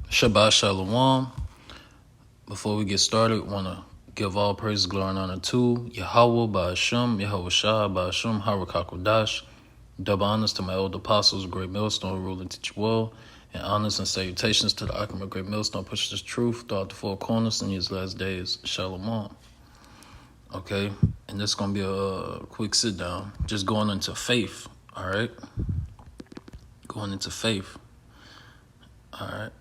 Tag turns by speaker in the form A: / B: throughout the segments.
A: Shabbat Shalom. Before we get started, want to give all praise, glory, and honor to Yahweh Ba'Shem, Yahweh Shah Ba'Shem, Harakakodash. Double honors to my old apostles, Great Millstone, rule and teach well, and honors and salutations to the Akim of Great Millstone, push this truth throughout the four corners in these last days. Shalom. Okay, and this is going to be a quick sit down. Just going into faith, all right? Going into faith, all right?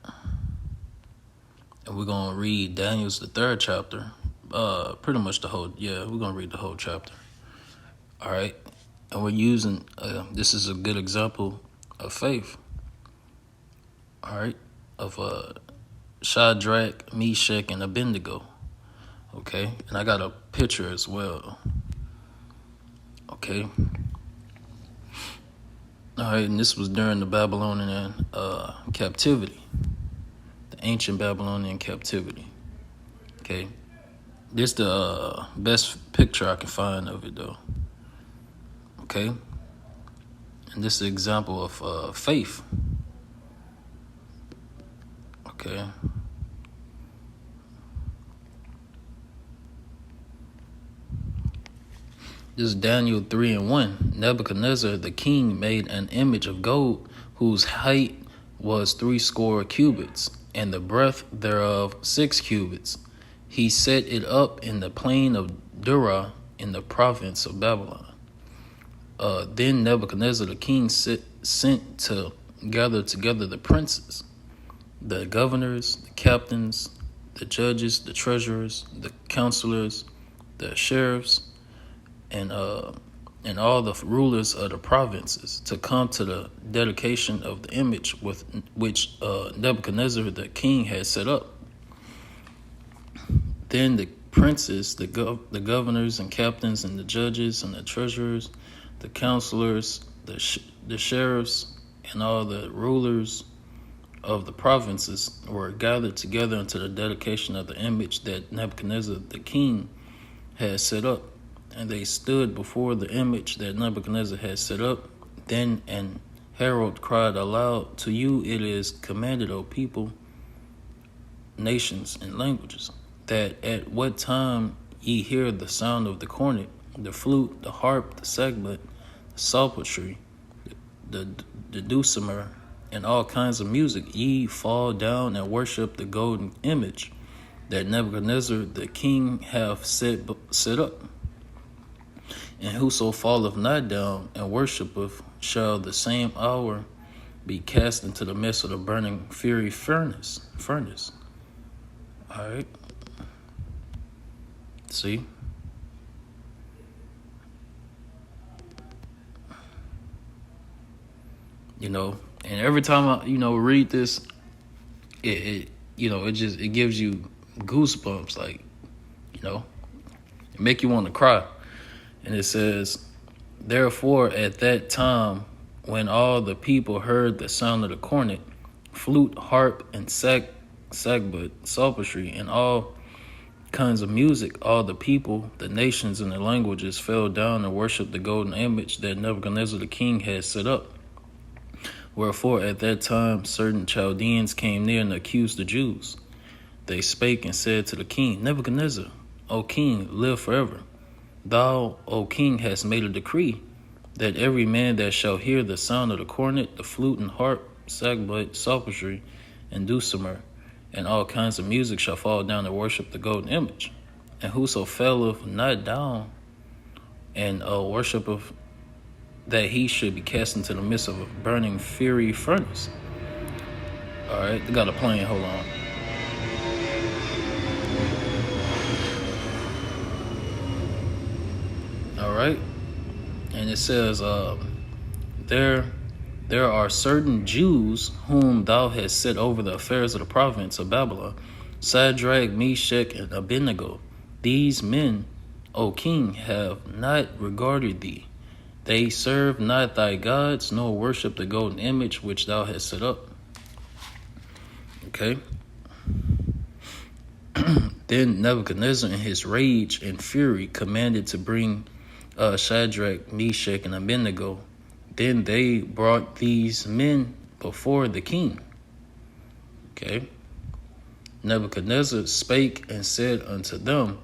A: And we're going to read Daniel's the third chapter. Pretty much we're going to read the whole chapter. All right. And we're using, this is a good example of faith. All right. Of Shadrach, Meshach, and Abednego. Okay. And I got a picture as well. Okay. All right. And this was during the Babylonian captivity. Ancient Babylonian captivity. Okay, this the best picture I can find of it though. Okay, and this is an example of faith. Okay, this is Daniel 3:1. Nebuchadnezzar the king made an image of gold whose height was 80 cubits, and the breadth thereof 6 cubits. He set it up in the plain of Dura in the province of Babylon. Then Nebuchadnezzar the king sent to gather together the princes, the governors, the captains, the judges, the treasurers, the counselors, the sheriffs, and all the rulers of the provinces to come to the dedication of the image with which Nebuchadnezzar the king had set up. Then the princes, the governors and captains and the judges and the treasurers, the counselors, the sheriffs, and all the rulers of the provinces were gathered together unto the dedication of the image that Nebuchadnezzar the king had set up. And they stood before the image that Nebuchadnezzar had set up. Then an herald cried aloud, "To you it is commanded, O people, nations, and languages, that at what time ye hear the sound of the cornet, the flute, the harp, the sackbut, the psaltery, the dulcimer, and all kinds of music, ye fall down and worship the golden image that Nebuchadnezzar the king hath set up. And whoso falleth not down and worshipeth shall the same hour be cast into the midst of the burning fiery furnace. All right. See? And every time I, read this, it gives you goosebumps, like, it make you want to cry. And it says, "Therefore at that time, when all the people heard the sound of the cornet, flute, harp, and sackbut, psaltery, and all kinds of music, all the people, the nations, and the languages fell down and worshipped the golden image that Nebuchadnezzar the king had set up. Wherefore at that time certain Chaldeans came near and accused the Jews. They spake and said to the king, Nebuchadnezzar, O king, live forever. Thou, O king, hast made a decree that every man that shall hear the sound of the cornet, the flute and harp, sackbut, psaltery, and dulcimer, and all kinds of music shall fall down and worship the golden image. And whoso falleth not down and worshipeth, that he should be cast into the midst of a burning fiery furnace." All right, they got a plane. Hold on. All right, and it says, there are certain Jews whom thou hast set over the affairs of the province of Babylon, Shadrach, Meshach, and Abednego. These men, O king, have not regarded thee. They serve not thy gods, nor worship the golden image which thou hast set up. Okay. Then Nebuchadnezzar in his rage and fury commanded to bring Shadrach, Meshach, and Abednego. Then they brought these men before the king. Okay. Nebuchadnezzar spake and said unto them,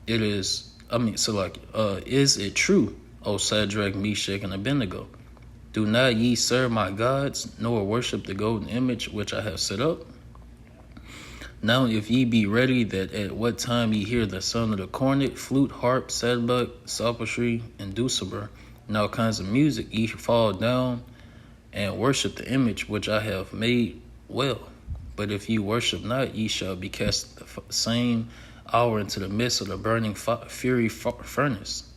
A: is it true, O Shadrach, Meshach, and Abednego? Do not ye serve my gods, nor worship the golden image which I have set up? Now if ye be ready, that at what time ye hear the sound of the cornet, flute, harp, sackbut, psaltery, and dulcimer, and all kinds of music, ye fall down and worship the image which I have made well. But if ye worship not, ye shall be cast the same hour into the midst of the burning fury furnace.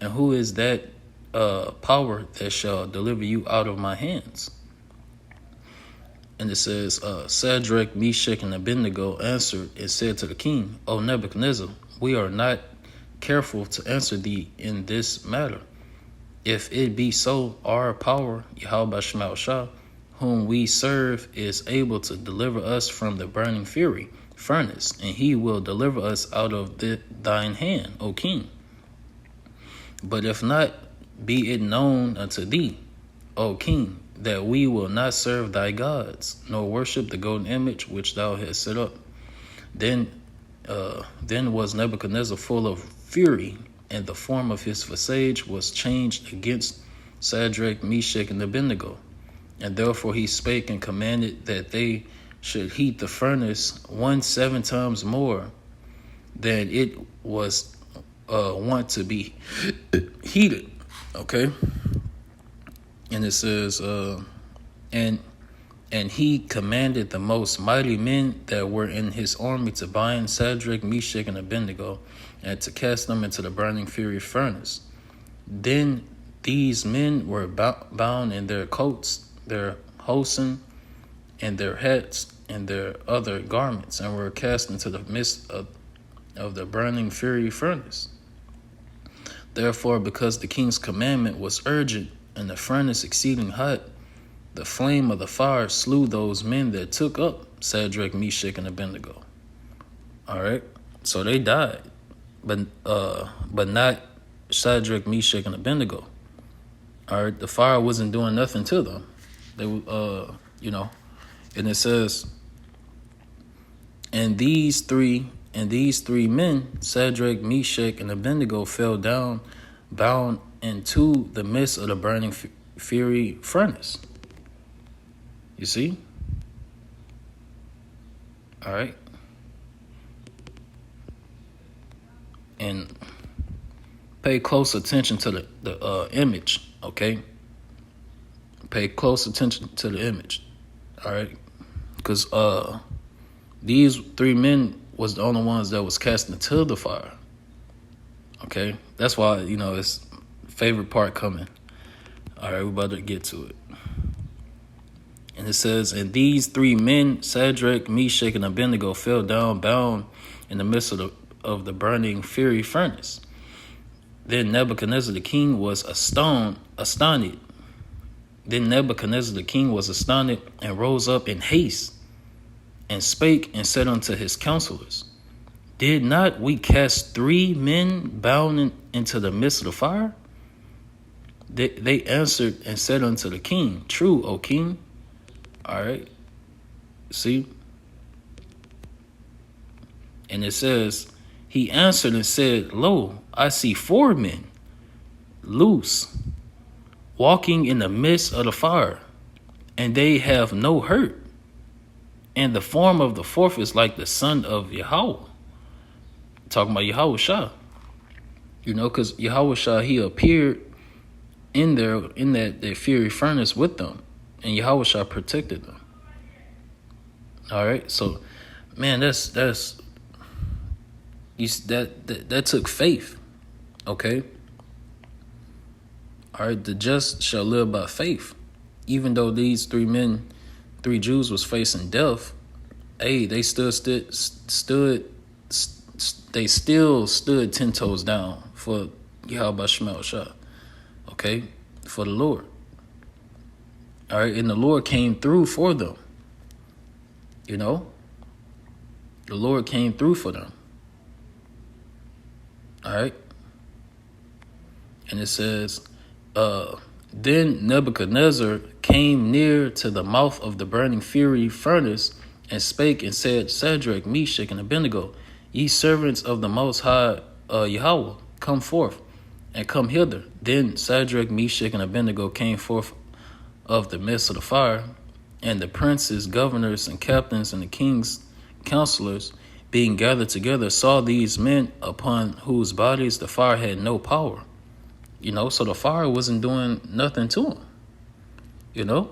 A: And who is that power that shall deliver you out of my hands? And it says, Shadrach, Meshach, and Abednego answered and said to the king, O Nebuchadnezzar, we are not careful to answer thee in this matter. If it be so, our power, Yahweh Shema Shah, whom we serve, is able to deliver us from the burning fury furnace, and he will deliver us out of thine hand, O king. But if not, be it known unto thee, O king, that we will not serve thy gods, nor worship the golden image which thou hast set up. Then was Nebuchadnezzar full of fury, and the form of his visage was changed against Shadrach, Meshach, and Abednego. And therefore he spake and commanded that they should heat the furnace 7 times more than it was wont to be heated. Okay. And it says, and he commanded the most mighty men that were in his army to bind Shadrach, Meshach, and Abednego, and to cast them into the burning fury furnace. Then these men were bound in their coats, their hosen, and their hats, and their other garments, and were cast into the midst of the burning fury furnace. Therefore, because the king's commandment was urgent, and the furnace exceeding hot, the flame of the fire slew those men that took up Shadrach, Meshach, and Abednego. All right, so they died, but not Shadrach, Meshach, and Abednego. All right, the fire wasn't doing nothing to them. They, and it says, and these three men, Shadrach, Meshach, and Abednego, fell down, bound into the midst of the burning fury furnace. You see? All right. And pay close attention to the image, okay? Pay close attention to the image, all right? Because these 3 men was the only ones that was cast into the fire, okay? That's why, it's favorite part coming. All right, we're about to get to it. And it says, and these 3 men, Shadrach, Meshach, and Abednego, fell down bound in the midst of the burning fury furnace. Then Nebuchadnezzar the king was astonished. Then Nebuchadnezzar the king was astonished and rose up in haste and spake and said unto his counselors, did not we cast 3 men bound into the midst of the fire? They answered and said unto the king, true, O king. All right. See? And it says, he answered and said, lo, I see 4 men loose, walking in the midst of the fire, and they have no hurt. And the form of the 4th is like the son of Yahweh. Talking about Yahweh Shah. Because Yahweh Shah, he appeared in that fury furnace with them, and Yahweh Shah protected them. All right, so man, that took faith. Okay. All right, the just shall live by faith. Even though these 3 Jews was facing death, hey, they still stood 10 toes down for Yahweh Shema Shah. Okay, for the Lord. All right, and the Lord came through for them. The Lord came through for them. All right. And it says, then Nebuchadnezzar came near to the mouth of the burning fury furnace and spake and said, Shadrach, Meshach, and Abednego, ye servants of the Most High Yahweh, come forth, and come hither. Then Shadrach, Meshach, and Abednego came forth of the midst of the fire, and the princes, governors, and captains, and the king's counselors, being gathered together, saw these men upon whose bodies the fire had no power. So the fire wasn't doing nothing to them,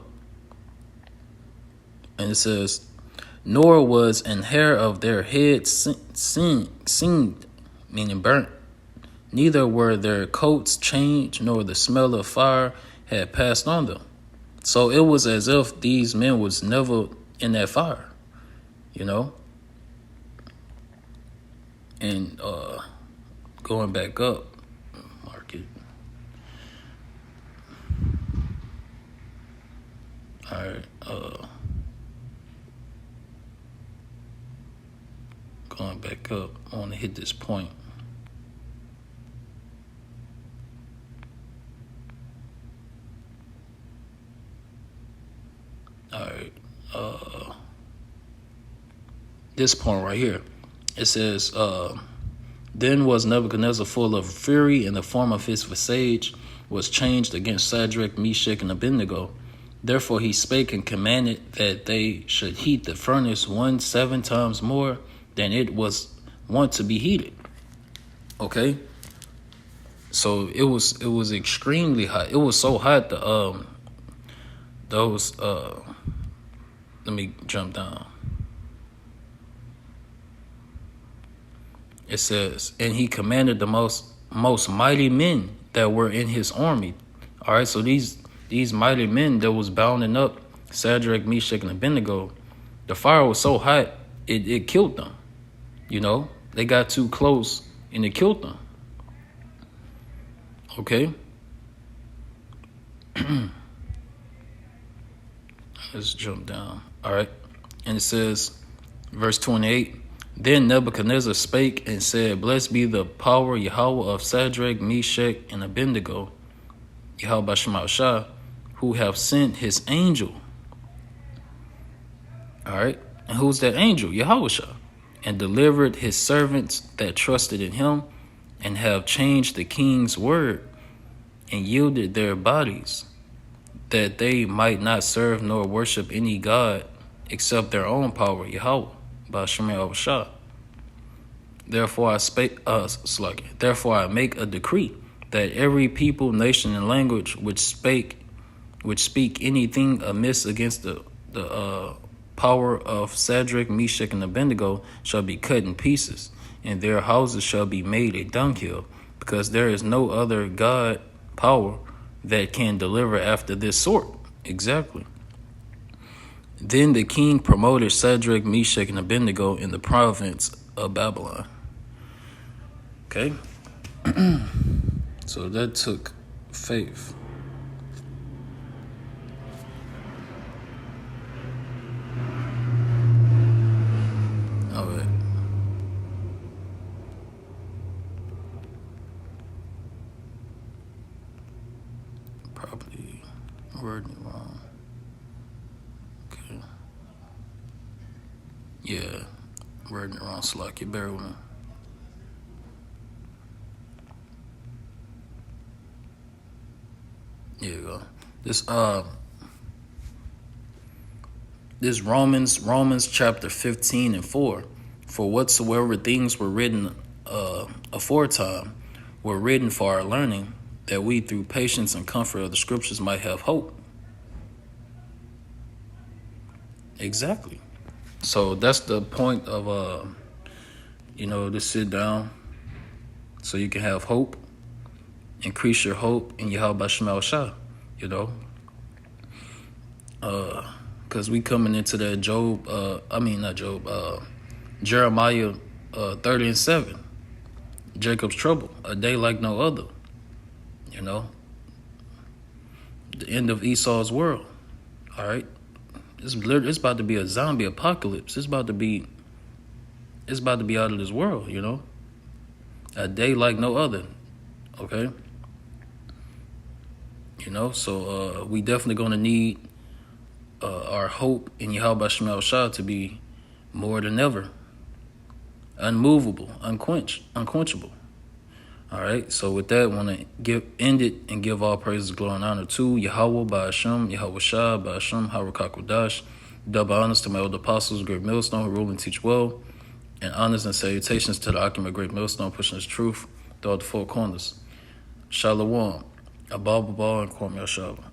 A: And it says, nor was an hair of their heads singed, meaning burnt. Neither were their coats changed, nor the smell of fire had passed on them. So it was as if these men was never in that fire, And going back up, mark it. All right. Going back up, I want to hit this point. All right. This point right here. It says, then was Nebuchadnezzar full of fury, and the form of his visage was changed against Shadrach, Meshach, and Abednego. Therefore he spake and commanded that they should heat the furnace 7 times more than it was wont to be heated. Okay? So it was extremely hot. It was so hot let me jump down. It says, and he commanded the most mighty men that were in his army. All right, so these mighty men that was bounding up Shadrach, Meshach, and Abednego, the fire was so hot, it killed them. They got too close and it killed them. Okay? Let's jump down. All right. And it says, verse 28, then Nebuchadnezzar spake and said, blessed be the power Yahweh of Shadrach, Meshach, and Abednego, Yahweh Bashemah Shah, who have sent his angel. All right. And who's that angel? Yahweh Shah. And delivered his servants that trusted in him, and have changed the king's word, and yielded their bodies, that they might not serve nor worship any god except their own power, Yahweh, by Shemel Shah. Therefore I make a decree that every people, nation, and language which speak anything amiss against the power of Shadrach, Meshach, and Abednego shall be cut in pieces, and their houses shall be made a dunghill, because there is no other god power that can deliver after this sort. Exactly. Then the king promoted Shadrach, Meshach, and Abednego in the province of Babylon. Okay? So that took faith. All right. Probably wording it wrong. Okay. Yeah, wording it wrong, Slack. You bear with me. Here you go. This Romans chapter 15 and 4. For whatsoever things were written aforetime were written for our learning, that we through patience and comfort of the scriptures might have hope. Exactly. So that's the point of to sit down so you can have hope. Increase your hope in Yahweh Bashemel Shah, because we coming into that Jeremiah 30 and 7, Jacob's trouble, a day like no other, the end of Esau's world. All right, it's about to be a zombie apocalypse. It's about to be out of this world, a day like no other. Okay. So we definitely going to need our hope in Yahweh Bashemel Shah to be more than ever. Unmovable, unquenchable. All right, so with that, I want to end it and give all praises, glory, and honor to Yahweh Ba'ashem, Yahweh Shah Ba'ashem, Harakakodash. Double honors to my elder apostles, Great Millstone, who rule and teach well, and honors and salutations to the Akim of Great Millstone, pushing his truth throughout the four corners. Shalom, Abba, and Kwame Shaba.